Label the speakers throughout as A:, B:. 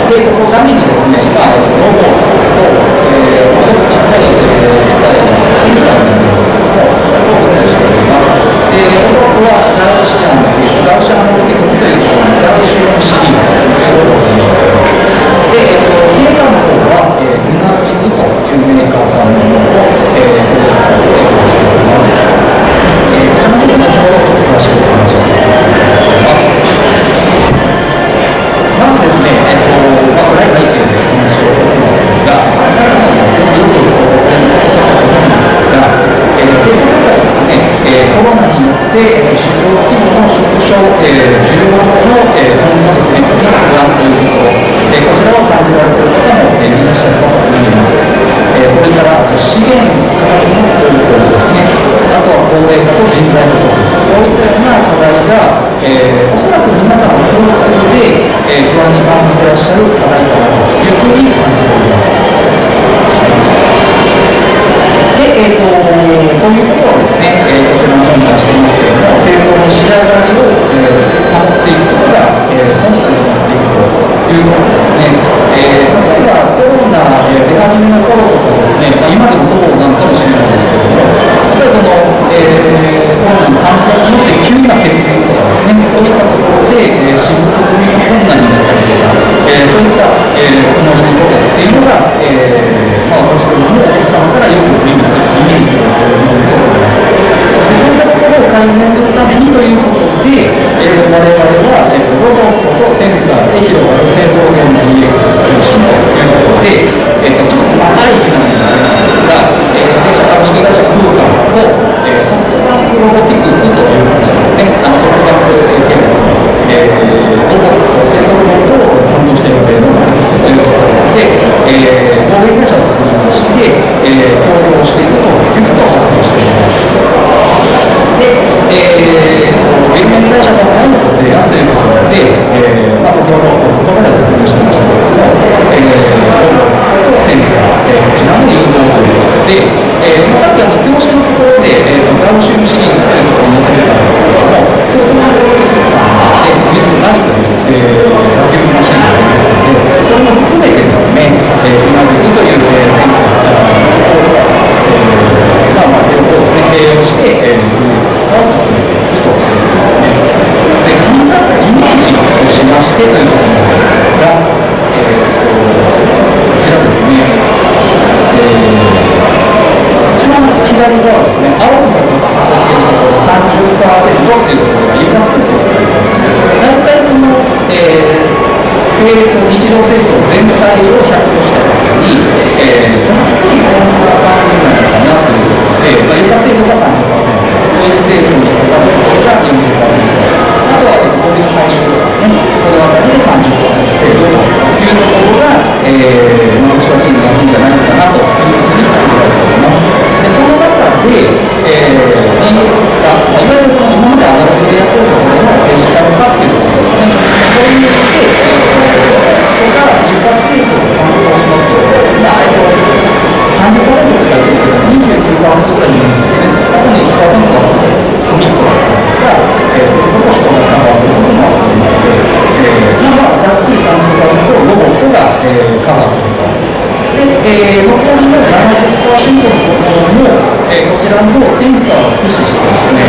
A: この画面にですね、今、ロボと、もう一つちっちゃい、センサーになるんですけども、映しております。ロボはガウシアン、ガウシアンロボティクスというガウシアンシリーズというロボになります。で、センサーの方は、ルナビズというメーカーさんのものを、プロセッサーで提供しております。この辺の後ほど詳しくお話をさせていただきます。まずですね、暗い背景でお話をしていますが、皆様もよくご覧になったと思うんですが、生産業界ですね、コロナによって市場規模の縮小、需要の今後ですね、不安というところ、こちらを感じられている方もいらっしゃるかと思います。それから資源価格の高騰ですね、あとは高齢化と人材不足、こういったような課題が、おそらく皆さん共通で、不安に感じていらっしゃる課題かなというふうに感じております。で、ということはですね、こちらの方に出していますけれども、製造の仕上がりを、保っていくことが、本体になっていくというところですね。例えばコロナ、出始めの頃とかですね、今でもそうなのかもしれないですけれども、やっぱりその、コロナの感染によって急な血栓とかですね、そういったところで、仕事組みが困難になったりとか、そういった、困りのことっていうのが、私どものお客様からよく耳にするということです。そういったところを改善するためにということで、我々は、ロボットとセンサーで広がる製造現場 EX 推進ということで、ちょっと細かい日なんですが、弊社株式会社空間と、ソフトバンクロボティクスという会社ですね、ソフトバンク系列の、ロボット、製造ロボットを担当しているロボティクスというところで、合弁会社を作りまして、協力をしていくということを発表しています。で、有名会社さんへのご提案ということで、先ほど言葉で説明してましたけれども、ロボットとセンサー、こちらの融合ということで、さっき教師のところで、ガウシウムシリーズというところに載せてたんですけれども、そこのロボットテクスターで、水なりという、ラキュームマシンがありますので、それも含めてですね、今水という、センサーを、両方ですね、併用して、を進めていくということですね。で、考えたイメージとしましてというところなんですが、こちらですね、一番左側ですね、青に囲っているところ 30% というところが床清掃ということで、大体その、清掃、日常清掃全体を100としたときに、ざっくりこんな感じなのかなということで、床清掃が 30%、オイル清掃にかかるところが 40%、あとはゴミの回収とかですね、この辺りで 30% 程度というところが、内訳になるんじゃないかなというふうに考えております。で、その中で、DX 化、いわゆるその今までアナログでやっているところのデジタル化というところですね、そういうので、ここが床清掃を担当しますので、30% とか29% くらいのイメージですね。あとに1%だと隅っこが、それこそ人がカバーすることもあるので、ざっくり 30% をロボットが、カバーすると。で、残りの 70% のところも、こちらのセンサーを駆使してですね、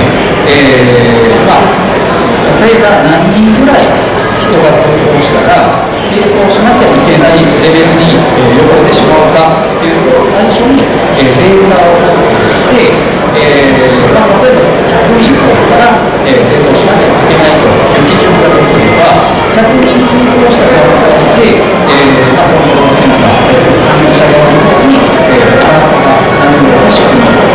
A: 例えば何人ぐらい人が通行したら、清掃しなきゃいけないレベルに、汚れてしまうかというのを最初に、データを取って、例えば100人から、清掃しなきゃいけないという基準が出てくれば、100人通行した段階で、コントロールセンター、管理者側の方に、アラートが鳴るような仕組みを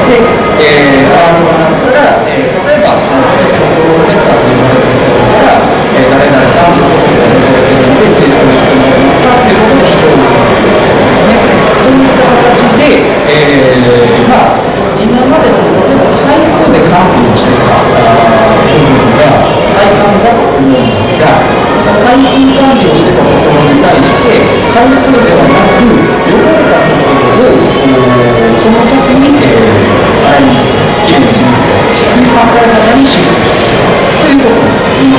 A: で、アラートが鳴ったら、例えば、コントロールセンターというのが誰々さんということで、清掃に行ってもらえますかということで人を動かすというね。そういった形で、今までその例えば回数で管理をしていた部分が大半だと思うんですが、その回数管理をしていたところに対して、回数ではなく、汚れたところをその時に、洗いにきれいにしに行くという考え方にシフトしていくということなんですね。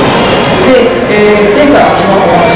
A: で、センサー、今お話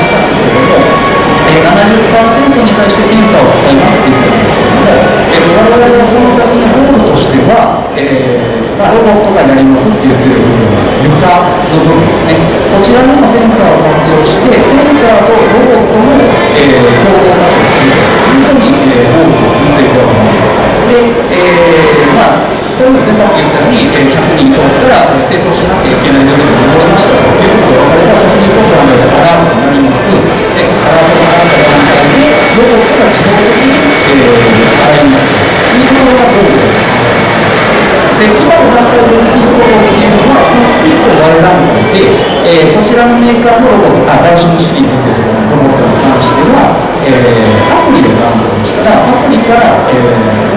A: で、こちらのメーカーのロボット、ラウシングシリーズというロボットに関しては、アプリでダウンロードしたら、アプリから、ロ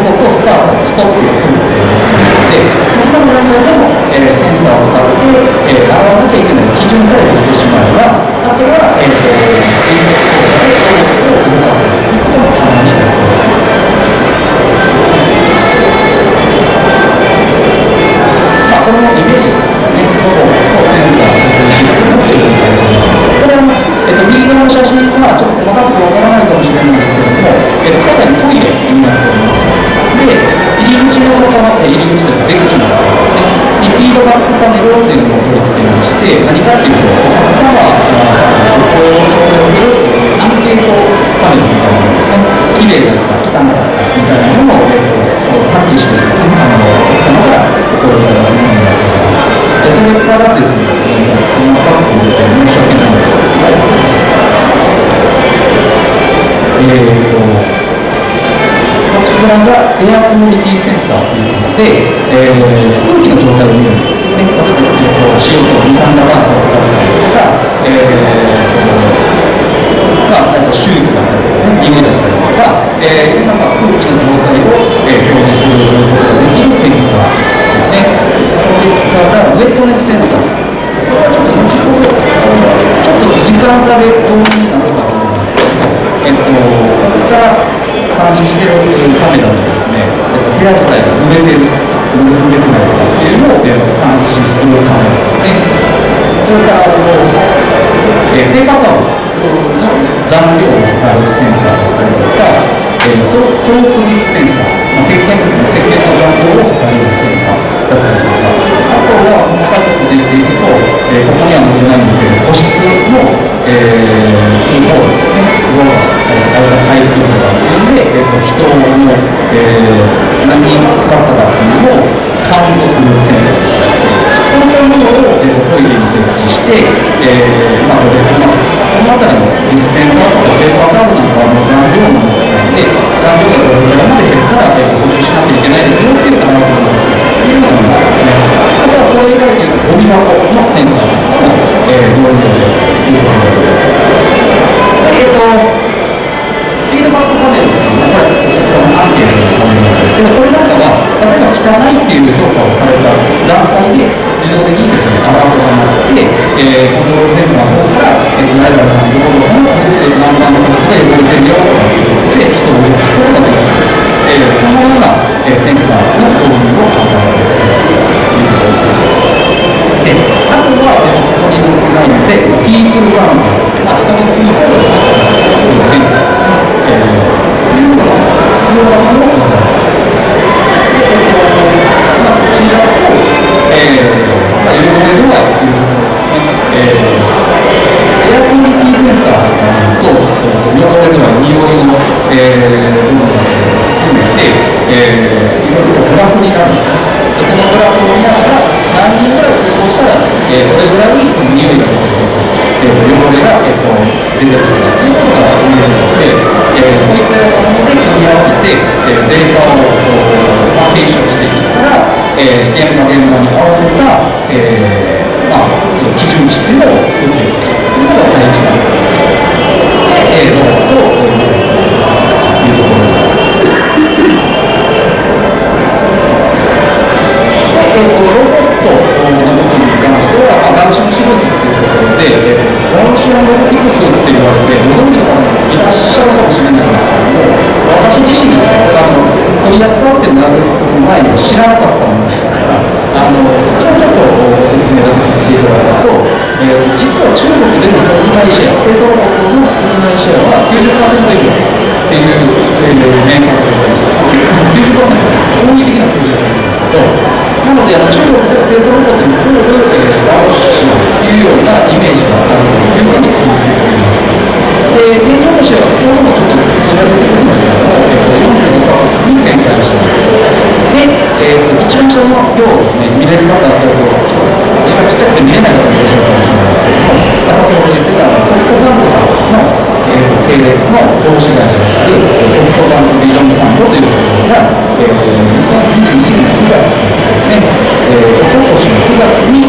A: ボットをストップをするということで、今の内容でも、センサーを使って、洗わなきゃいけない基準さえできてしまえば、あとは、電力操作でロボットを動かすということも可能になっております。これもイメージですからね、ロボットとセンサー、車載システムというふうに書いてありますけど、これは、右側の写真はちょっと細かくてわからないかもしれないんですけれども、海外のトイレになっております。で、入り口の入り口というか出口のところですね、フィードバックパネルというのを取り付けまして、何かというと、お客様が旅行を調整するアンケートパネルみたいなものですね、綺麗だった、汚かったみたいなものを、タッチしてですね、お客様がお声をいただくものになっております。それからですね、このパックで申し訳ないんですけども、こちらがエアコミュニティセンサーということで、空気の状態を見るんですね。例えば、CO2、二酸化炭素だったりとか、周囲だったりとか、匂いだったりとか、いろんな空気の状態を、表示することができるセンサーですね。それからウェットネスセンサー。これはちょっと後ほど、ちょっと時間差で導入になるかと思うんですけど、ここから監視しているカメラでですね、部屋自体が濡れてる、濡れてないとかっていうのを監視するカメラですね。それからペーパータオルの残量を測るセンサーだったりとか、ソープディスペンサー、石鹸ですね、石鹸の残量を測るセンサーだったりとか、あとは細かく出ていくと、ここには載ってないんですけど、個室の、キーボードですね、回数とかっていうので、人の、何人使ったかっていうのをカウントするセンサーです。こういったものを、トイレに設置して、この辺りのディスペンサーとかペーパータオルなんかはもう残量の問題で、残量がどれぐらいまで減ったら、補充しなきゃいけないですよっていうアラートなんですよ。というようなものですね。あとはこれ以外でいうと、ゴミ箱のセンサーなんかも、導入ということでございます。フィードバックパネルというのは、これ、お客様のアンケートのパネルなんですけど、これなんかは、例えば汚いっていう評価をされた段階で、自動的にですね、アラートが鳴って、コントロールセンターの方から、誰々さんのところの個室、何番の個室が汚れてるよということで、人を動かすことができる。このような、センサーの導入を考えられていますというところです。あとは、ここに載ってないので、ピープルバウンド、人の通報のセンサー。いうのが、こちらと、英語でドアっていうところですね、エアコミュニティセンサーと、日本語では匂いの、部分を含めて、いろいろグラフになる。そのグラフを見ながら、何人ぐらい通報したら、これぐらいその匂いが出てくる。汚れが、出てくるということが見えるので、そういったもので組み合わせて、データを検証していったら、現場に合わせた、基準値っていうのを作っていくというのが第一段階ですね。で、ロボットを運用されるというところになります。ロボットの部分に関しては、ガウシン手術というところで、ガウシンロボティクスって言われて、ご存知の方もいらっしゃるかもしれないんですけども、私自身ですね、取り扱ってなる前に知らなかったものですから、ちょっとご説明だけさせていただくと、実は中国での国内シェア、清掃ロボットの国内シェアは 90% 以上っていうメーカーでございました。90% 驚異的な数字だと思うんですけど、なので、中国では清掃ロボットに通るガウシンというようなイメージがあるというふうに聞いております。で、現状としては、今日もちょっとそれが出てくるんですけども、42カ国に展開しています。で、一番下の量をですね、見れる方だと、字がちっちゃくて見れない方もいらっしゃるかもしれないですけども、先ほど言ってたソフトバンクさんの系列の投資会社であるソフトバンクビジョンファンドというところが、2021年の9月ですね、おととしの9月に、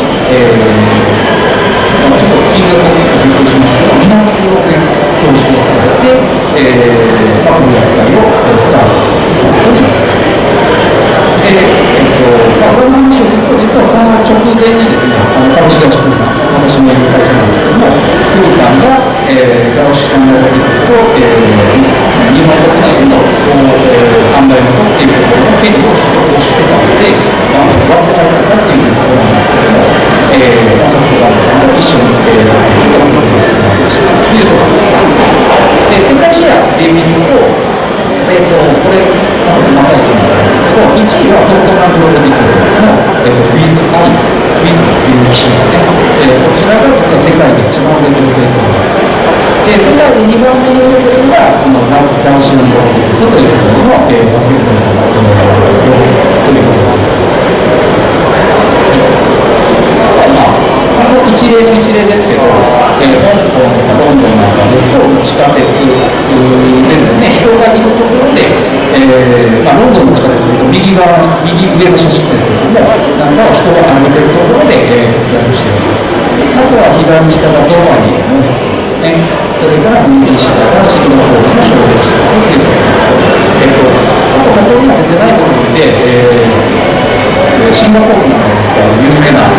A: ガウシアンロボティクスと、日本国内での販売元っていうところの権利を取得してたので、割ってられたっていうところなんですけども、ソフトバンクさんと一緒に、取り組むことになりましたというところです。で、世界シェアで見ると、これ、まだ一応なんですけど、1位はソフトバンクロボティクスの、ウィズアイ、ウィズっていう機種ですね。こちらが実は世界で一番売れてる製造で、世界で2番目に売れてるのが、このダウシンロボティクスというところの、バックエンドのということです。一例の一例ですけど、香港とかロンドンなんかですと、地下鉄でですね、人がいるところで、ロンドンの地下鉄の右上の写真ですけれども、なんかは人が歩いているところで活躍している。あとは左下がドバイのオフィスですね。それから右下がシンガポールの商業施設ということです。あと、ここには出てない部分で、シンガポールなんかですと有名な、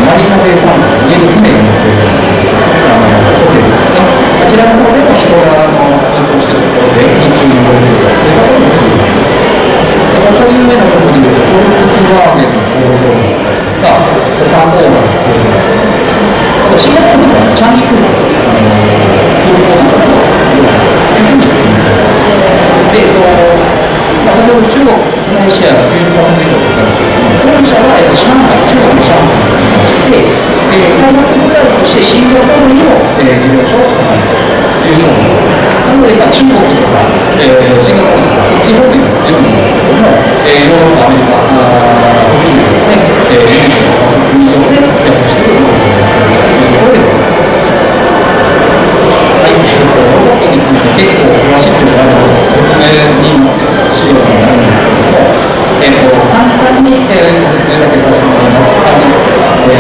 A: マリーナベイサンドの家の船に乗っているホテルですね。あちらの方でも人が通行しているところで日中に乗れるというところもそうです。ここ有名なところでいうと、フォルクスワーゲンの工場がコカ・コーラの工場あとシンガポールのチャンギ空港空港なんかもというふうに言っています。先ほど中国のシェアが 90% 以上だったんですけども、本社は上海、中国の上海にありまして、開発部隊としてシンガポールにも、事業所を構えているというようなので、中国とか、シンガポールとか、そっち方面が強いんですけども、ヨーロッパ、アメリカ、北米ですね、国上で活躍しているというところでございます。はい、ロボットについて結構詳しいというのが説明に資料になるんですけども、簡単に、説明だけさせてもらいます。これ、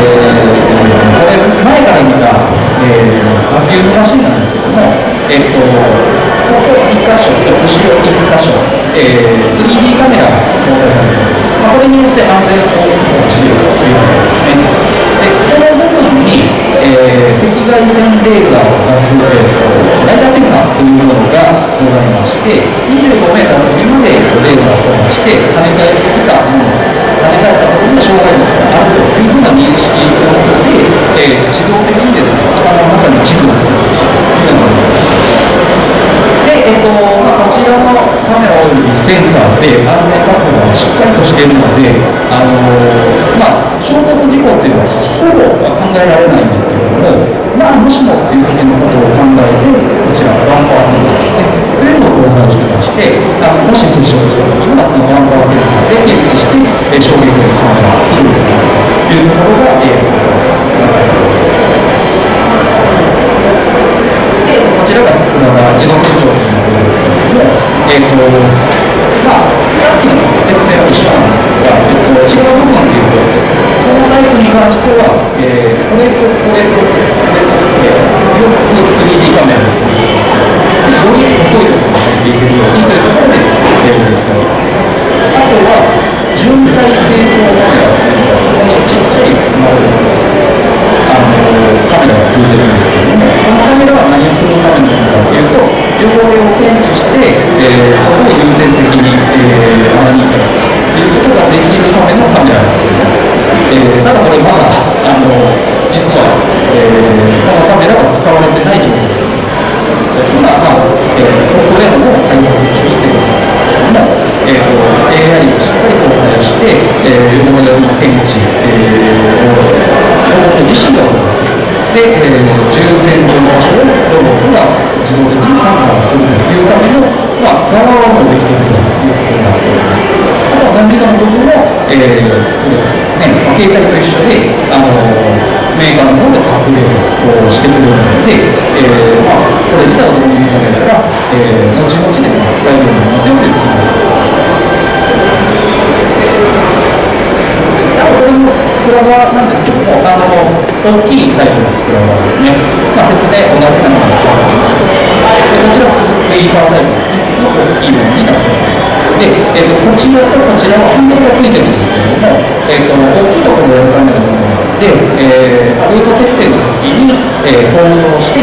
A: 前から見た、バキュームマシンなんですけども、ここ1箇所と後ろ1箇所、3D カメラが搭載されています。これによって安全を保護しているということですね。で、この部分に、赤外線レーザーを出す、ライダーセンサーというものがございまして、25メーター先までレーザーを飛ばして、跳ね返ってきたもの、跳ね返ったところに障害物があるというふうな認識をもとで、自動的にですね、頭の中に地図を作るというようなものです。で、こちらのカメラおよびセンサーで安全確保がしっかりとしているので、衝突事故というのはほぼ考えられないんですけれども、もしもという時のことを考えて、こちらワンパワーセンサーですね、というのを搭載してまして、もし接触した時にはそのワンパワーセンサーで検知して、衝撃を緩和するというところが、なされています。で、こちらがスクラバー自動洗浄機のものですけれども、さっきの説明は一緒なんですが、違う部分というと、このタイプに関しては、これとこれとこれとこれ、4つ 3D カメラについています。より細いところに入っていけるようにというところで、あとは、巡回清掃カメラというのが、このちっちゃいカメラがついてるんですけれども、このカメラは何をするためのものかというと、汚れを検知して、そこを優先的に、穴に行くということができるためのカメラになっています。ただこれまだ実は、このカメラは使われてない状態です。今、ソフトウェアの開発中ということなんですけども、AI をしっかり搭載して、汚れの検知をロボット自身が行っている。で、重洗浄場所をロボットが自動的に判断するというための、側もできているということになっております。あとは便利さの部分も、作るですね、携帯と一緒で、メーカーの方でアップデートをしてくれるので、これ自体を導入いただいたら、後々ですね、使えるようになりますよということになっております。これもスクラバーなんですけども、大きいタイプのスクラバーですね。説明同じなのが分かります。で、こちらスイーパータイプですね。の大きいものになっています。で、こちらとこちらはハンドルがついてるんですけども、大きいところをやるためのものなので、ルート設定の時に、登録をして、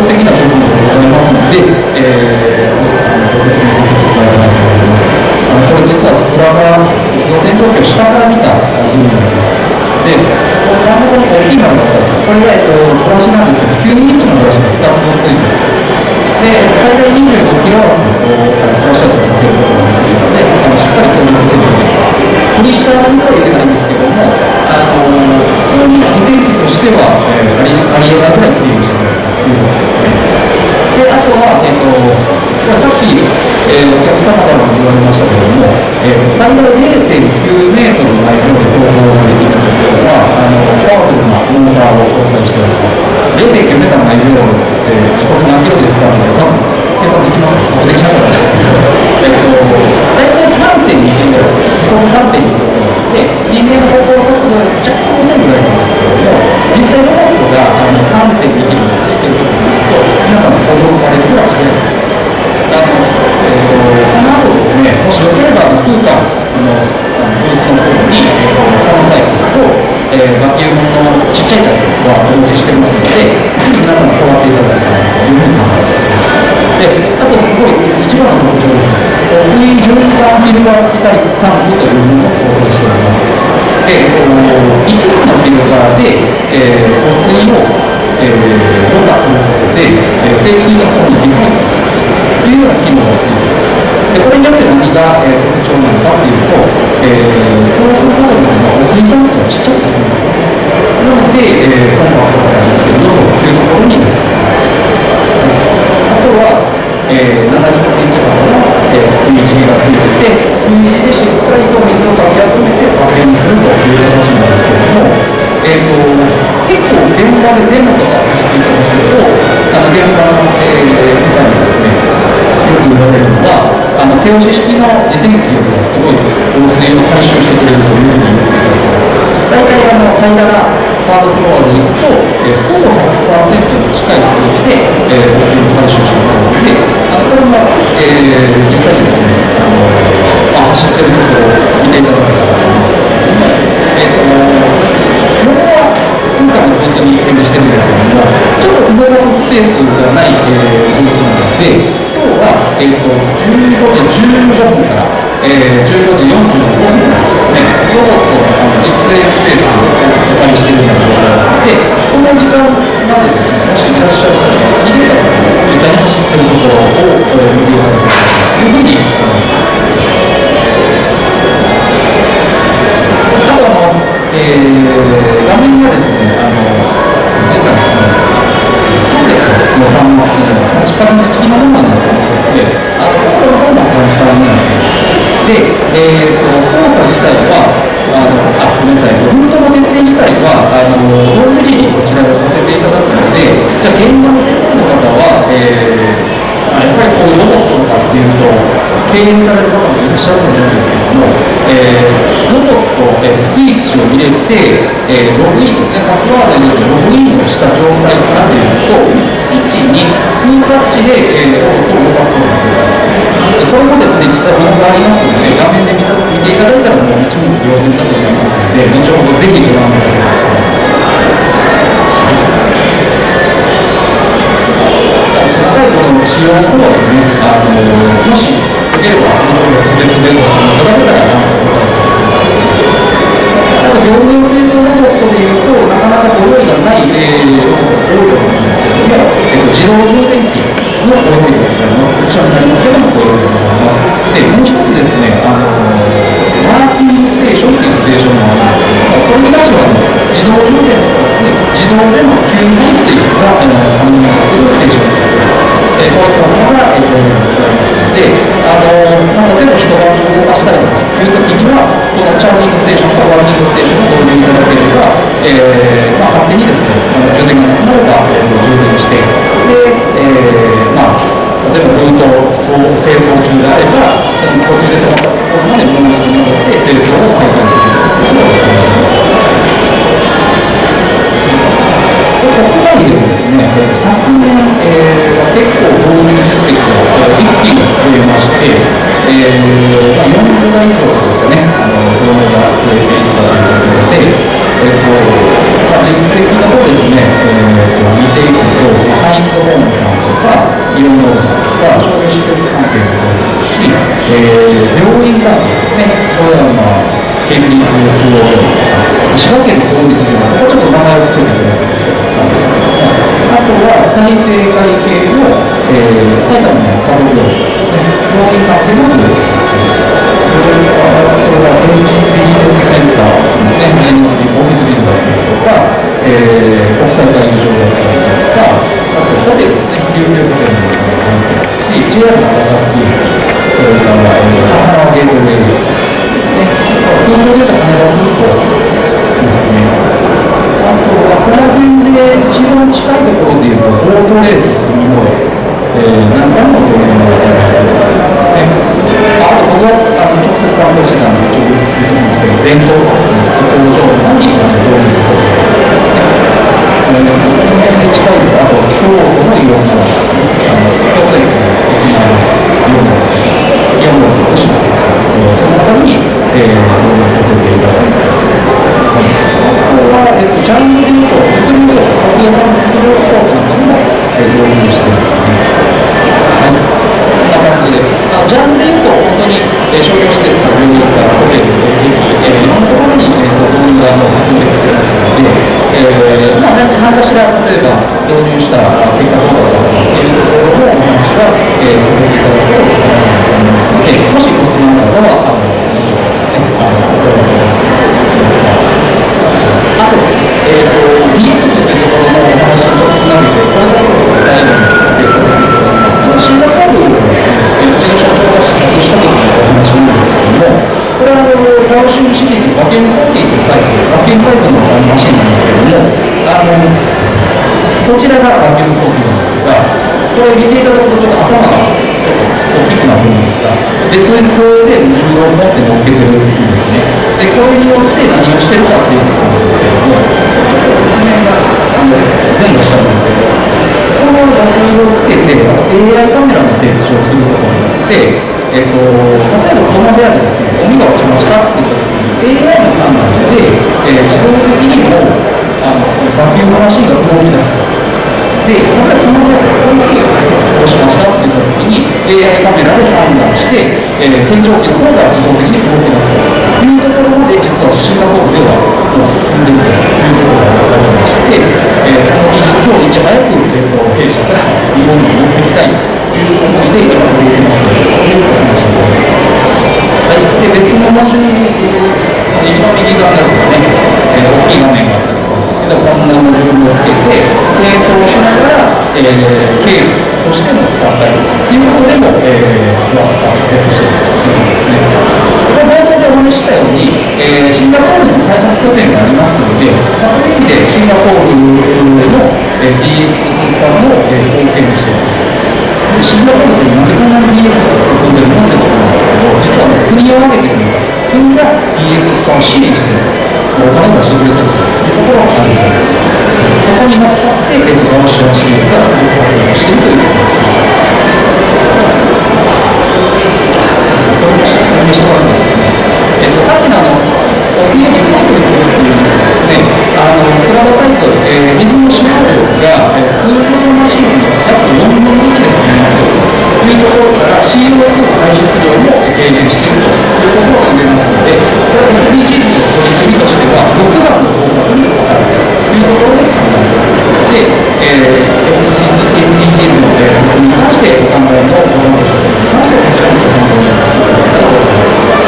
A: 的な部分でございますので、ご説明させていただきたいと思います。これ実はそこらが路線状況を下から見た部分になります。で、この真ん中に大きいのがあったんです。これが、ブラシなんですけど、9インチのブラシが2つもついています。で、最大25キロワットのブラシだとかけることができるので、しっかりこういう設備ポリッシャーの方は入れないんですけども、普通に自製機としては、ありえないぐらいクリームしてくれるということですね。で、あとは、さっき、お客様からも言われましたけれども、最大0.9メートルの間で走行ができるというのは、パワフルなモーターを搭載しております。0.9メートルの間で、時速何キロですかって多分計算できますか？できなかったですけど、大体3.2キロ、時速3.2キロで、人間の歩行速度若干遅いぐらいなんですけれども、実際ロボットが3.2キロで走っているときにと、皆さん驚かれるぐらい速いです。この後ですね、もしよければ空間ブースの方に、このタイプと、バキュームのちっちゃいタイプは同時してますので、ぜひ皆さん触っていただきたいというふうに考えています。で、あとすごい一番の特徴ですね、水循環フィルター付きタンクというものを搭載しております。で、5つのフィルターで、汚水を、ろ過することで、清水の方にリサイクルするというような機能がついています。で、これによって何が、特徴なのかというと、そうすることによって汚水タンクがちっちゃくて済むんです。なので、コンパクトからですけども、というところになります。あとは、70センチ幅の、スクイージーがついていて、スクイージーでしっかりと水をかき集めてバケにするという形なんですけれども、結構現場でデモとかさせていただくと、現場の、方にですね、よく言われるのは、手押し式の自洗機よりはすごい漏水を回収してくれるというふうに言っていただきます。大体平らなハードフロアでいくと、ほぼ 100% に近い数字で、汚水を回収してくれるので、これも、実際にですね、走ってるところを見ていただけたらと思うんですけども、これは今回のブースに展示してるんですけども、ちょっと動かすスペースがない、ブースなので、今日は、15時15分から、15時45分までですね、ロボットの実演スペースをお借りしているようなことがあって、その時間までですね、もしいらっしゃる方がいればですね、実際に走っているところを見ていただけたらというふうに思います。あと画面がですね、タブレットの端末のタッチパネル付きのものになってますので、操作の方も簡単になっています。で、操作自体は、ごめんなさい、ルートの設定自体は、ホーム時にこちらでさせていただくので、じゃあ、現場の先生の方は、やっぱりこういうロボットとかっていうと、敬遠される方もいらっしゃると思うんですけれども、ロボット、スイッチを入れて、ログインですね、パスワードによってログインをした状態からというと、1、2、2タッチで、ロボットを動かすことができます。これもですね、実際動画がありますので、画面で見ていただいたらもう一目瞭然だと思いますので、後ほどぜひご覧ください。使用の方はですね、もしよければ、個別でご質問いただけたらなと思います。あと、病院清掃ロボットでいうと、なかなかご用意がない、ロボットが多いと思うんですけれども、自動充電器のご用意がございます。こちらになりますけれども、ご用意がございます。で、もう一つですね、ワーキングステーションというステーションもあるんですけども、これに関しては、自動充電とかですね、自動での給水が可能になっているステーションです。こういったものが、ございますので、例えば一晩中動かしたりとかいうときには、このチャージングステーションとワーキングステーションを導入いただければ、勝手にですね、充電がなくなれば、充電して、で、例えばルート清掃中であれば、その途中で止まったところまで戻してもらって、清掃を再開するということができます。国内でもですね、昨年、結構導入実績が一気に増えまして、40代以上ですかね、導入が増えていたということで、実績の方ですね、見ていくと、ハイマンとか、医療能力とか、商業施設関係もそうですし、病院関係ですね、これは県立中央病院とか、滋賀県の公立病院、ここちょっと名前を伏せていただけるとなんですけども、あとは再生会系の、埼玉の家族病院ですね、病院関係の病院です。それからこれはビジネスセンターですね、ビジネスビル、オフィスビルだったりとか、国際会議場だったりとか、あとホテルですね、琉球ホテルもありますし、JR の長崎駅、それから母のゲートウェイですね、空港で羽田空港ですね、あとはこの辺で一番近いところでいうと、ボートレース住み声、何回もそういうのがありますね。あと僕は直接担当してたんで、ちょっと言ってるんですけど、伝送とかですね、工場何人か導入させてこの辺で近いと、あと京都のいろんな、京都駅の駅前の4号と福島とか、その中に、導入させていただいてます。あとは、ジャンルでいうと、物流倉庫、家さんの物流倉庫なんかも、導入してますね。こんな感じで、ジャンルでいうと、本当に、商業施設から病院からホテル、駅、いろんなところに、導入が進んできてますので、何かしら、例えば導入した結果どうだったかというところのお話は、させていただければと思いますので、もしご質問があれば、以上ですね、あと、DX というところのお話をちょっとつなげて、これだけですね、最後にさせていただきます。シンガポールをうちの社長が視察した時のお話なんですけれども、これはガオシュンシリーズのバキュームコーティングタイプ、バキュームタイプのマシンなんですけれども、こちらがバキュームコーティングなんですが、これ見ていただくとちょっと頭がちょっと大きくなるんですが、別にこれで重量を持って乗っけてるんですね。で、これによって何をしてるかっていうところなんですけれども、説明が前後しちゃうんですけど、このバキュームをつけて、AI カメラの設置をすることによって、例えばこの部屋でですね、ゴミが落ちましたって言ったときに、AI の判断で、自動的にもバキュームマシンが動き出す。で、例えばこの部屋でコーヒーが落ちましたって言ったときに、AI カメラで判断して、洗浄機の方が自動的に動き出すというところまで、実はシンガポールではもう進んでいるということが分かりまして、その技術をいち早く、弊社から日本に持ってきたいという思いで今動いてますというお話になります。はい、で別のモジュール、一番右側のやつがね、大きい画面があったりするんですけど、こんなモジュールをつけて、清掃しながら、経理としても使ったりということでも、実は活躍しているということですね。これ冒頭でお話ししたように、シンガポールにも開発拠点がありますので、そういう意味でシンガポールの DX 化の貢献をしている。シンガポールってなんでこんなに DX が進んでるのってところなんですけど、実は国を挙げているのが、国が DX 化を支援している、お金を出してくれているというところがあるそうです。そこに乗っかって、ガオシュンシリーズがすごく活躍しているということです。それを説明してもらったんですね。さっきのお風呂にサイクルするっていうのはですね、スクラブタイプ、水の使用量が、通常のマシンの約4分の1で済みますというところから CO2 の排出量も軽減しているというところが言えますので、これは SDGs の取り組みとしては6番の方角に分かるというところで考えておりますので、SDGs の取り組みに関してお考えのご参加者さんに関してはこちらにご参考になっていただけたらと思います。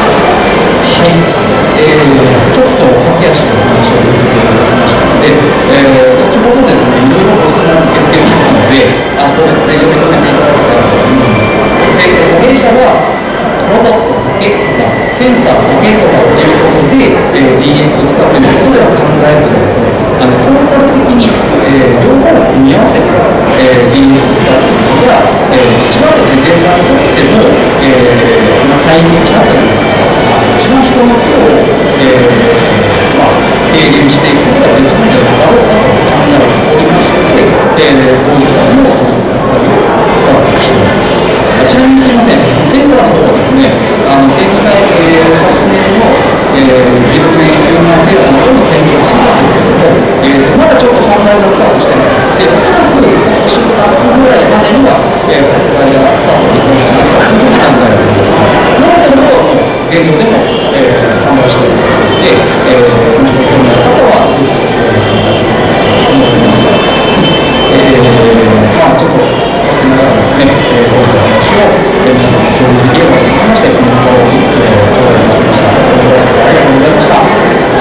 A: はい、ちょっと駆け足の話をさせていただきましたので、後ほどですね、いろいろご質問を受け付けますので、どうですね、読み止めていただけたらと思います。弊社はロボットだけとか、センサーだけとかっていうことで、DX 化ということでは考えずにですね、トータル的に、両方を組み合わせて、DX 化ということが、一番ですね、データにとっても、最適なというか、一番人の手を、軽減していくことができるんじゃないだろうかと考えておりまして、こういったものを扱いをスタートしております。ちなみにすみません、センサーの方はですね、現在、昨年の、記録年9万ヘラの研究